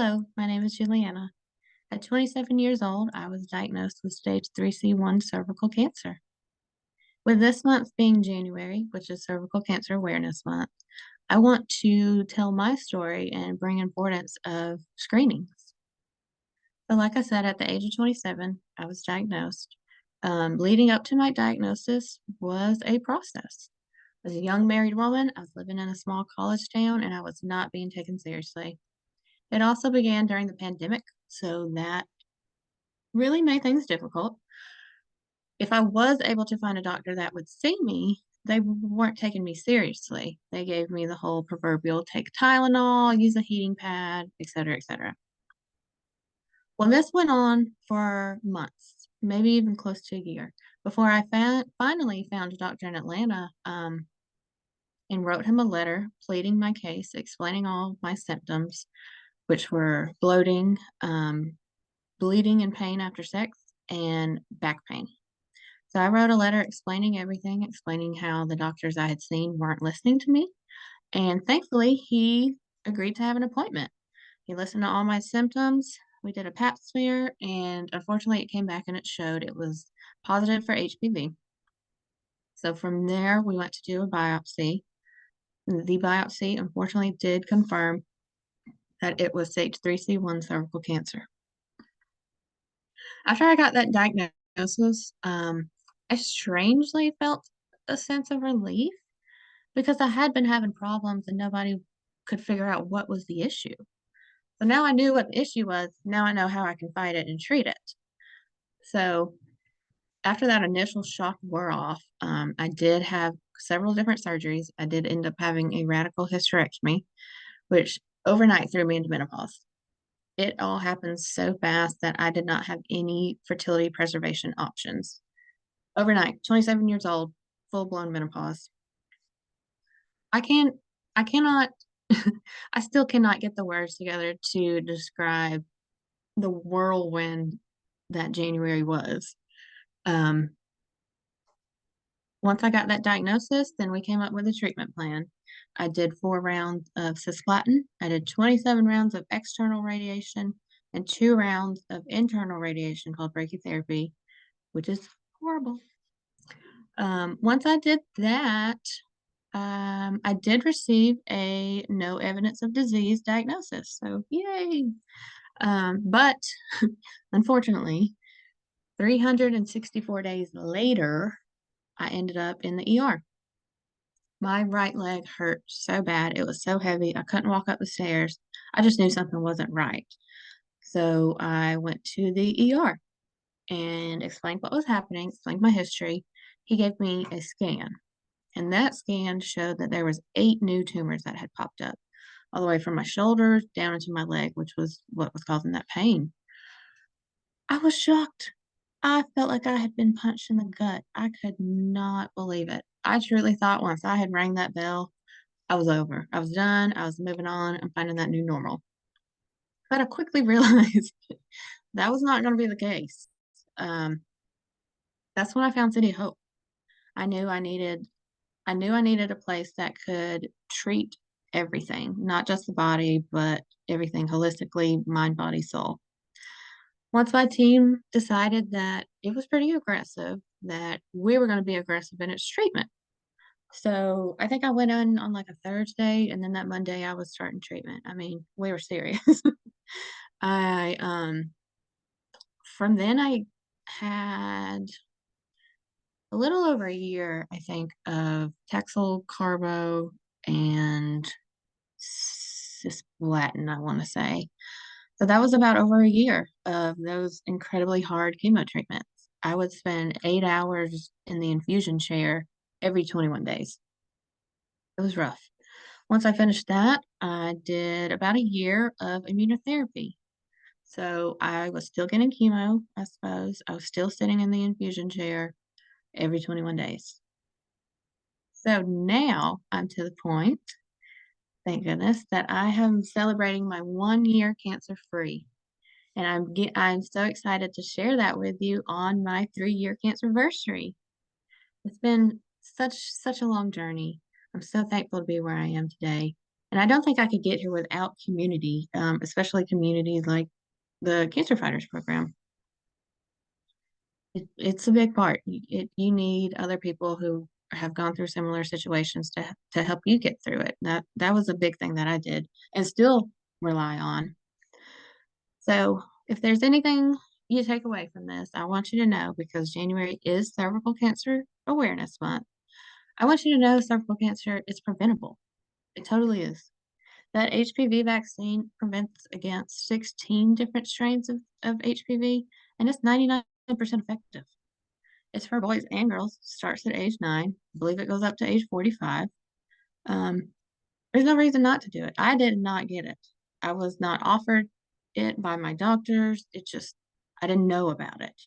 Hello, my name is Julianna. At 27 years old, I was diagnosed with stage 3C1 cervical cancer. With this month being January, which is Cervical Cancer Awareness Month, I want to tell my story and bring importance of screenings. So, like I said, at the age of 27, I was diagnosed. Leading up to my diagnosis was a process. As a young married woman, I was living in a small college town and I was not being taken seriously. It also began during the pandemic, so that really made things difficult. If I was able to find a doctor that would see me, they weren't taking me seriously. They gave me the whole proverbial take Tylenol, use a heating pad, etc., etc. Well, this went on for months, maybe even close to a year, before I finally found a doctor in Atlanta and wrote him a letter pleading my case, explaining all my symptoms, which were bloating, bleeding and pain after sex, and back pain. So I wrote a letter explaining everything, explaining how the doctors I had seen weren't listening to me. And thankfully, he agreed to have an appointment. He listened to all my symptoms. We did a pap smear, and unfortunately, it came back and it showed it was positive for HPV. So from there, we went to do a biopsy. The biopsy unfortunately did confirm that it was stage 3C1 cervical cancer. After I got that diagnosis, I strangely felt a sense of relief because I had been having problems and nobody could figure out what was the issue. So now I knew what the issue was. Now I know how I can fight it and treat it. So after that initial shock wore off, I did have several different surgeries. I did end up having a radical hysterectomy, which overnight threw me into menopause. It all happened so fast that I did not have any fertility preservation options. Overnight, 27 years old, full blown menopause. I can't, I cannot, I still cannot get the words together to describe the whirlwind that January was. Um, Once I got that diagnosis, then we came up with a treatment plan. I did 4 rounds of cisplatin. I did 27 rounds of external radiation and 2 rounds of internal radiation called brachytherapy, which is horrible. Once I did that, I did receive a no evidence of disease diagnosis. So, yay. But unfortunately, 364 days later, I ended up in the ER. My right leg hurt so bad. It was so heavy. I couldn't walk up the stairs. I just knew something wasn't right. So I went to the ER and explained what was happening, explained my history. He gave me a scan, and that scan showed that there was 8 new tumors that had popped up, all the way from my shoulders down into my leg, which was what was causing that pain. I was shocked. I felt like I had been punched in the gut. I could not believe it. I truly thought once I had rang that bell, I was over. I was done. I was moving on and finding that new normal. But I quickly realized that was not going to be the case. Um, that's when I found City of Hope. I knew I needed I needed a place that could treat everything, not just the body, but everything holistically, mind, body, soul. Once my team decided that it was pretty aggressive, that we were going to be aggressive in its treatment. So I think I went in on like a Thursday, and then that Monday I was starting treatment. I mean, we were serious. I From then I had a little over a year, I think, of Texel, Carbo, and cisplatin, I want to say. So that was about over a year of those incredibly hard chemo treatments. I would spend 8 hours in the infusion chair every 21 days. It was rough. Once I finished that, I did about a year of immunotherapy. So I was still getting chemo, I suppose. I was still sitting in the infusion chair every 21 days. So now I'm to the point, thank goodness, that I am celebrating my 1 year cancer free. And I'm so excited to share that with you on my 3 year cancer anniversary. It's been such a long journey. I'm so thankful to be where I am today. And I don't think I could get here without community, especially communities like the Cancer Fighters program. It's a big part. You need other people who have gone through similar situations to help you get through it. That was a big thing that I did and still rely on. So if there's anything you take away from this, I want you to know, because January is Cervical Cancer Awareness Month. I want you to know cervical cancer is preventable. It totally is. That HPV vaccine prevents against 16 different strains of HPV, and it's 99% effective. It's for boys and girls, starts at age 9. I believe it goes up to age 45. Um, there's no reason not to do it. I did not get it. I was not offered it by my doctors. I didn't know about it.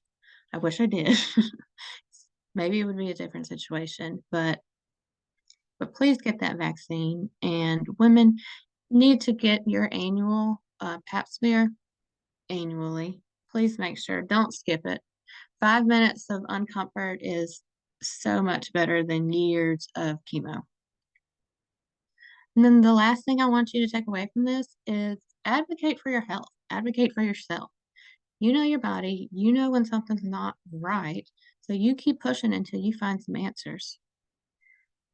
I wish I did. Maybe it would be a different situation, but please get that vaccine. And women need to get your annual pap smear annually. Please make sure, don't skip it. 5 minutes of uncomfort is so much better than years of chemo. And then the last thing I want you to take away from this is advocate for your health, advocate for yourself. You know your body, you know when something's not right, so you keep pushing until you find some answers.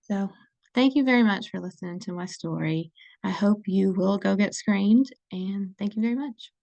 So, thank you very much for listening to my story. I hope you will go get screened, and thank you very much.